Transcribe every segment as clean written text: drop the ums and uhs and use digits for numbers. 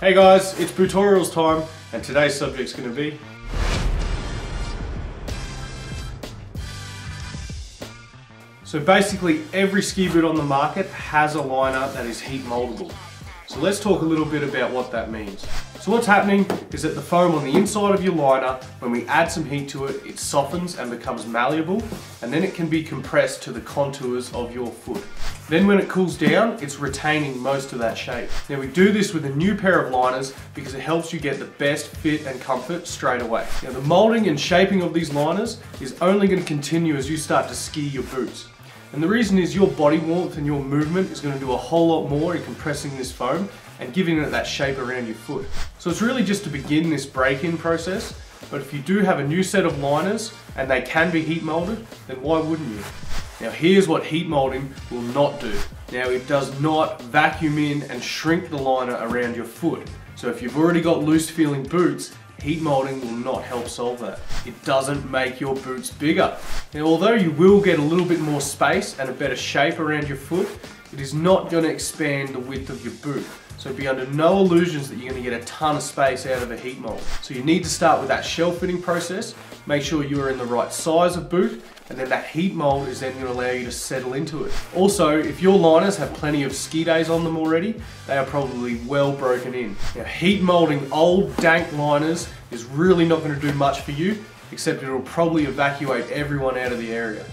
Hey guys, it's Bootorials time, and today's subject's going to be so basically every ski boot on the market has a liner that is heat moldable. So let's talk a little bit about what that means. So what's happening is that the foam on the inside of your liner, when we add some heat to it, it softens and becomes malleable, and then it can be compressed to the contours of your foot. Then when it cools down, it's retaining most of that shape. Now we do this with a new pair of liners because it helps you get the best fit and comfort straight away. Now the molding and shaping of these liners is only going to continue as you start to ski your boots. And the reason is your body warmth and your movement is going to do a whole lot more in compressing this foam and giving it that shape around your foot. So it's really just to begin this break-in process, but if you do have a new set of liners and they can be heat molded, then why wouldn't you? Now here's what heat molding will not do. Now it does not vacuum in and shrink the liner around your foot. So if you've already got loose feeling boots, heat molding will not help solve that. It doesn't make your boots bigger. Now although you will get a little bit more space and a better shape around your foot, it is not going to expand the width of your boot. So be under no illusions that you're going to get a ton of space out of a heat mold. So you need to start with that shell fitting process, make sure you are in the right size of boot, and then that heat mold is then going to allow you to settle into it. Also, if your liners have plenty of ski days on them already, they are probably well broken in. Now heat molding old dank liners is really not going to do much for you, except it will probably evacuate everyone out of the area.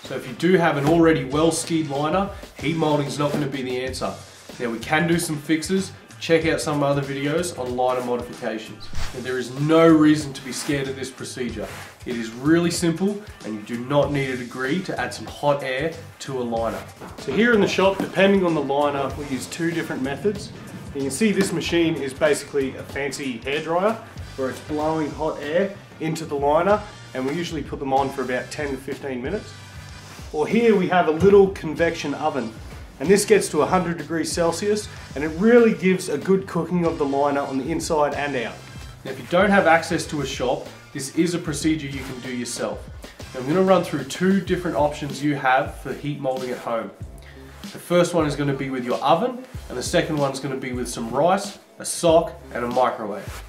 So if you do have an already well skied liner, heat molding is not going to be the answer. Now we can do some fixes. Check out some other videos on liner modifications. Now, there is no reason to be scared of this procedure. It is really simple and you do not need a degree to add some hot air to a liner. So here in the shop, depending on the liner, we use two different methods. You can see this machine is basically a fancy hairdryer where it's blowing hot air into the liner, and we usually put them on for about 10 to 15 minutes. Or here we have a little convection oven, and this gets to 100 degrees Celsius, and it really gives a good cooking of the liner on the inside and out. Now if you don't have access to a shop, this is a procedure you can do yourself. Now, I'm going to run through two different options you have for heat molding at home. The first one is going to be with your oven, and the second one is going to be with some rice, a sock, and a microwave.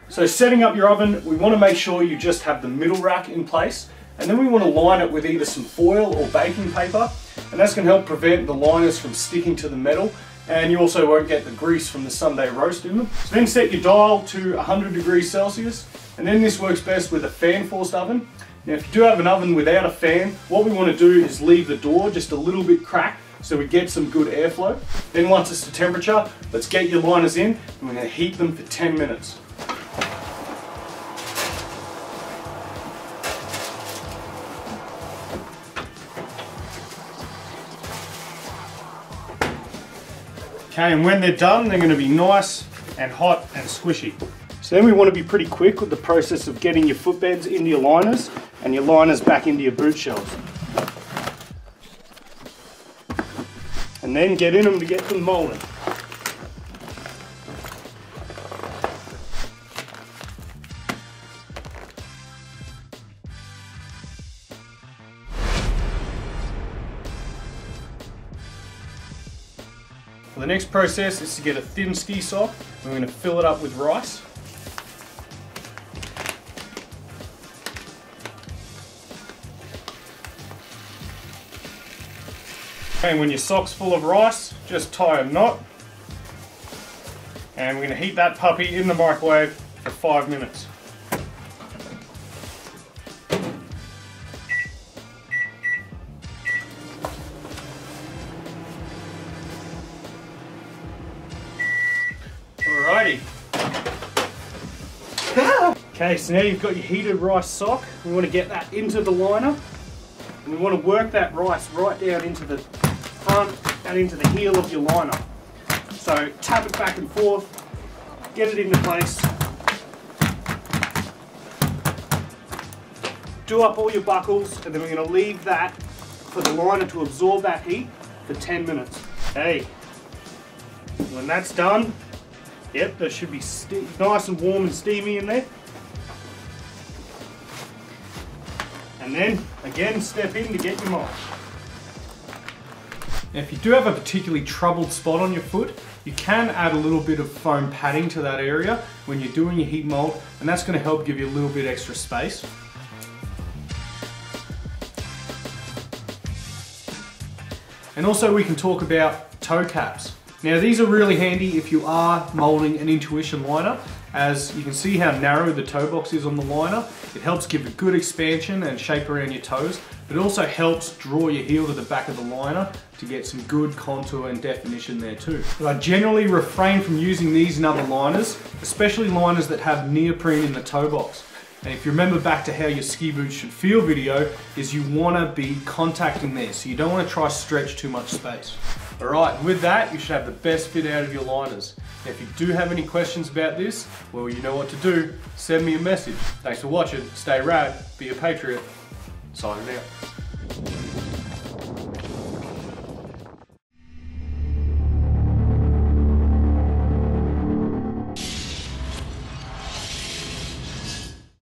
So setting up your oven, we want to make sure you just have the middle rack in place, and then we want to line it with either some foil or baking paper, and that's going to help prevent the liners from sticking to the metal, and you also won't get the grease from the Sunday roast in them. So then set your dial to 100 degrees Celsius, and then this works best with a fan forced oven. Now if you do have an oven without a fan, what we want to do is leave the door just a little bit cracked so we get some good airflow. Then once it's to temperature, let's get your liners in, and we're going to heat them for 10 minutes. Okay, and when they're done, they're going to be nice and hot and squishy. So then we want to be pretty quick with the process of getting your footbeds into your liners and your liners back into your boot shells. And then get in them to get them molded. The next process is to get a thin ski sock. We're going to fill it up with rice. Okay, and when your sock's full of rice, just tie a knot. And we're going to heat that puppy in the microwave for 5 minutes. Alrighty. Okay, so now you've got your heated rice sock. We want to get that into the liner, and we want to work that rice right down into the front and into the heel of your liner. So tap it back and forth, get it into place. Do up all your buckles, and then we're going to leave that for the liner to absorb that heat for 10 minutes. Okay, when that's done, yep, there should be nice and warm and steamy in there. And then, again, step in to get your mold. Now, if you do have a particularly troubled spot on your foot, you can add a little bit of foam padding to that area when you're doing your heat mold, and that's going to help give you a little bit extra space. And also we can talk about toe caps. Now these are really handy if you are molding an intuition liner. As you can see how narrow the toe box is on the liner, it helps give a good expansion and shape around your toes, but it also helps draw your heel to the back of the liner to get some good contour and definition there too. But I generally refrain from using these and other liners, especially liners that have neoprene in the toe box. And if you remember back to how your ski boots should feel video, is you want to be contacting there, so you don't want to try to stretch too much space. Alright, and with that, you should have the best fit out of your liners. Now, if you do have any questions about this, well, you know what to do. Send me a message. Thanks for watching. Stay rad. Be a patriot. Signing out.